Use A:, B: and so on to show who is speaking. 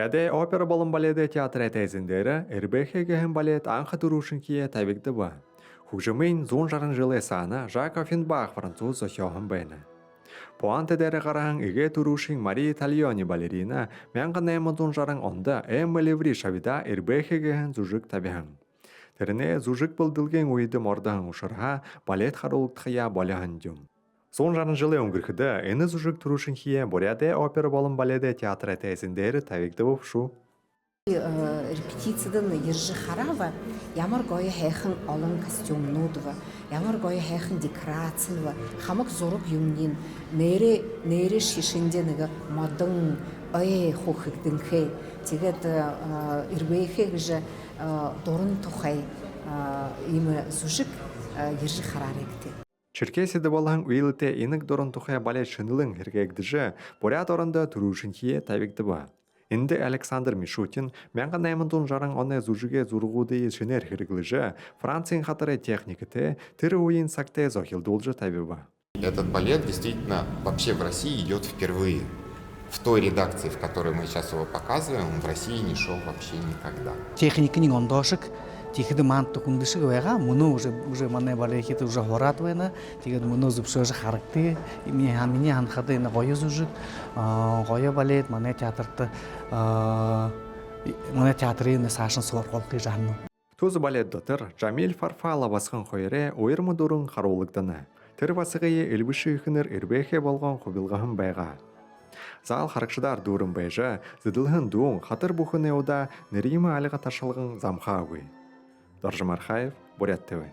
A: Буряде опера болон баледе театры тезендері Эрбехегehen балет анха турушинкие тавигдыба. Хужымын 160 жылы саны Жак Оффенбах француз зохиохан байна. Пуанте дәрі қараң иге турушин Мария Тальони балерина 1860 онда Эмили Ври шавида Эрбехегehen зужик табихан. Тэрне зужик болдылген уйды мордахан ушарха балет харулықтықия боляхан дюм. 160 жылы өнгөрөхөд энэ зужиг турушинхие Буряде опера болон баледе театры тезендері тавигдыбып шу.
B: Репетициядан ержи харава ямар гоё хайхан олон костюмнуудва ямар гоё хайхан декорацва хамаг зураг юмнын нэрэ шишиндэ нэг модон хөхөгдөнхэ тэгээд ирбэхэ гэж дуран тухай ийм зужиг ержи хараарэгтэй.
A: Черкесиде болған уйлыте инік дұрын тұқия балет шынылың хергегдіжі Бурят орында турушинхие тавигдыба. Инде Александр Мишутин 1860 оны зужиге зургуды шынер херглыжы Францин хатары техникіте тірі уйын сакте зохилдулжы табиба.
C: Этот балет действительно вообще в России идет впервые. В той редакции, в которой мы сейчас его показываем, он в России не шел вообще никогда.
D: Техникийн ондоошиг тэгэхэд мант хүндшиг байгаа. Мөнөө уже манай балехэд уже хораад байна. Тэгээд мөнөө зөвшөөрж харагдтыг. Миний ханахад энэ гоё зүжиг гоё балет манай театрт манай театрын саашин сургууль гэж ханна.
A: Туз балет дотор Жамил Фарфала басқан хойре уйрмы дурын харуулагдана. Тэр басыгые элбіші ихінер ирбехе болған құбылғаһын байға. Зал харакшыдар дурын байжа, зыдылғын дуын хатыр бұхын еуда нерімі алыға ташылғын замха ауы. Доржы Мархаев, Бурят ТВ.